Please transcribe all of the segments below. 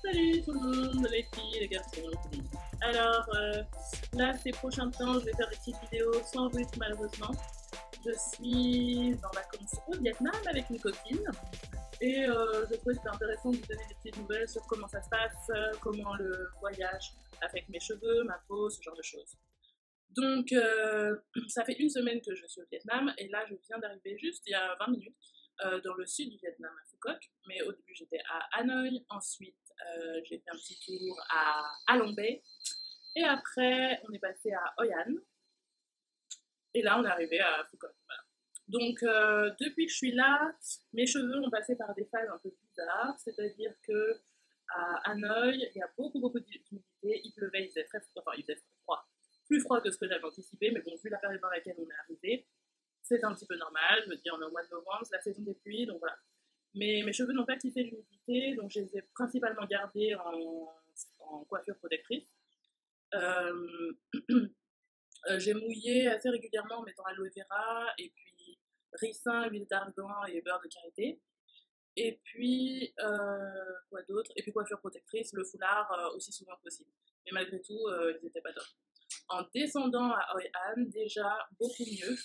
Salut tout le monde, les filles, les garçons, tout le monde. Alors là, ces prochains temps, je vais faire des petites vidéos sans rythme malheureusement. Je suis en vacances au Vietnam avec une copine et je trouvais que c'était intéressant de vous donner des petites nouvelles sur comment ça se passe, comment le voyage affecte mes cheveux, ma peau, ce genre de choses. Donc ça fait une semaine que je suis au Vietnam et là je viens d'arriver juste il y a 20 minutes dans le sud du Vietnam à Phu Quoc, mais au début j'étais à Hanoï, ensuite j'ai fait un petit tour à Halong Bay et après on est passé à Hoi An et là on est arrivé à Phu Quoc. Voilà. Donc depuis que je suis là, mes cheveux ont passé par des phases un peu bizarres, c'est-à-dire que à Hanoï il y a beaucoup d'humidité, il pleuvait, il faisait très froid, enfin il faisait froid, plus froid que ce que j'avais anticipé, mais bon vu la période dans laquelle on est arrivé, c'est un petit peu normal, je veux dire on est au mois de novembre, c'est la saison des pluies, donc voilà. Mais mes cheveux n'ont pas quitté l'humidité, donc je les ai principalement gardés en coiffure protectrice. Euh, j'ai mouillé assez régulièrement en mettant aloe vera, et puis ricin, huile d'argan et beurre de karité. Et puis, quoi d'autre? Et puis coiffure protectrice, le foulard aussi souvent que possible. Mais malgré tout, ils n'étaient pas top. En descendant à Hoi An, déjà beaucoup mieux.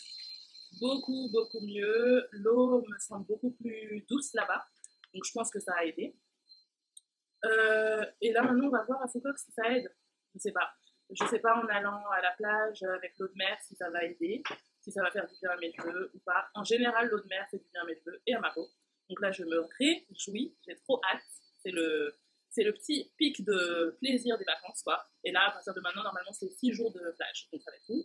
Beaucoup mieux. L'eau me semble beaucoup plus douce là-bas. Donc je pense que ça a aidé. Et là maintenant on va voir à Phu Quoc si ça aide. Je sais pas. Je sais pas en allant à la plage avec l'eau de mer si ça va aider, si ça va faire du bien à mes cheveux ou pas. En général l'eau de mer fait du bien à mes cheveux et à ma peau. Donc là je me réjouis, j'ai trop hâte. C'est le petit pic de plaisir des vacances quoi. Et là à partir de maintenant normalement c'est 6 jours de plage, donc ça va être cool.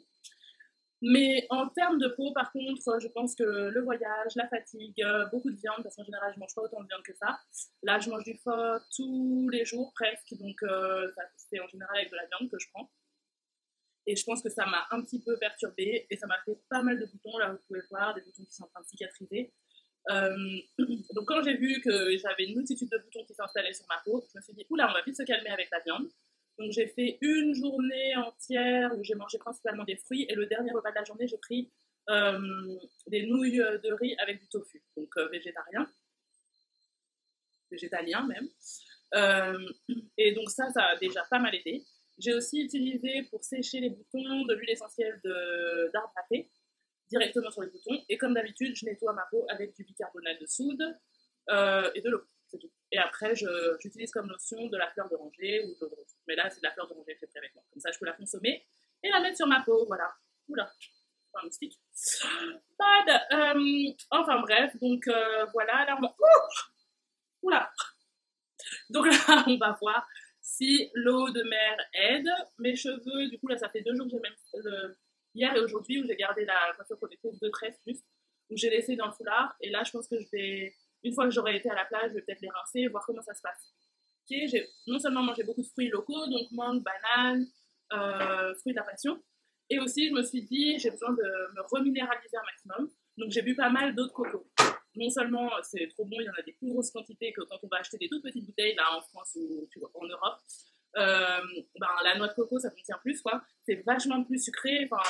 Mais en termes de peau, par contre, je pense que le voyage, la fatigue, beaucoup de viande, parce qu'en général, je mange pas autant de viande que ça. Là, je mange du pho tous les jours presque, donc c'est en général avec de la viande que je prends. Et je pense que ça m'a un petit peu perturbée et ça m'a fait pas mal de boutons, là vous pouvez voir, des boutons qui sont en train de cicatriser. Euh, donc quand j'ai vu que j'avais une multitude de boutons qui s'installaient sur ma peau, je me suis dit, oula, on va vite se calmer avec la viande. Donc j'ai fait une journée entière où j'ai mangé principalement des fruits et le dernier repas de la journée, j'ai pris des nouilles de riz avec du tofu, donc végétalien même. Euh, et donc ça a déjà pas mal aidé. J'ai aussi utilisé pour sécher les boutons de l'huile essentielle d'arbre à thé directement sur les boutons. Et comme d'habitude, je nettoie ma peau avec du bicarbonate de soude et de l'eau. C'est tout. Et après, j'utilise comme lotion de la fleur d'oranger ou de l'eau de rose. Mais là, c'est de la fleur d'oranger que j'ai pris avec moi. Comme ça, je peux la consommer et la mettre sur ma peau. Voilà. Oula, c'est un moustique. Bad. Enfin bref, donc voilà. Là, on va... Oula. Donc là, on va voir si l'eau de mer aide. Mes cheveux, du coup, là, ça fait 2 jours que j'ai même... hier et aujourd'hui où j'ai gardé la coiffure protectrice de tresse juste, où j'ai laissé dans le foulard. Et là, je pense que je vais, une fois que j'aurai été à la plage, je vais peut-être les rincer et voir comment ça se passe. Okay, j'ai non seulement mangé beaucoup de fruits locaux, donc mangue, banane, fruits de la passion, et aussi je me suis dit j'ai besoin de me reminéraliser un maximum. Donc j'ai bu pas mal d'eau de coco. Non seulement c'est trop bon, il y en a des plus grosses quantités que quand on va acheter des toutes petites bouteilles là en France ou tu vois, en Europe. La noix de coco ça contient plus quoi, c'est vachement plus sucré. Enfin,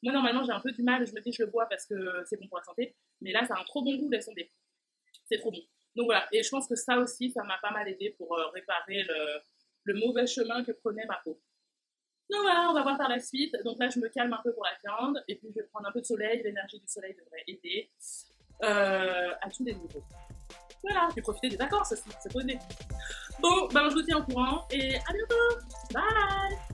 moi normalement j'ai un peu du mal, je me dis je le bois parce que c'est bon pour la santé, mais là ça a un trop bon goût, laisse tomber, c'est trop bon. Donc voilà, et je pense que ça aussi ça m'a pas mal aidé pour réparer le mauvais chemin que prenait ma peau. Donc voilà, on va voir par la suite. Donc là je me calme un peu pour la viande et puis je vais prendre un peu de soleil, l'énergie du soleil devrait aider à tous les niveaux. Voilà, j'ai profité des vacances aussi, c'est posé. Bon, ben je vous tiens au courant et à bientôt.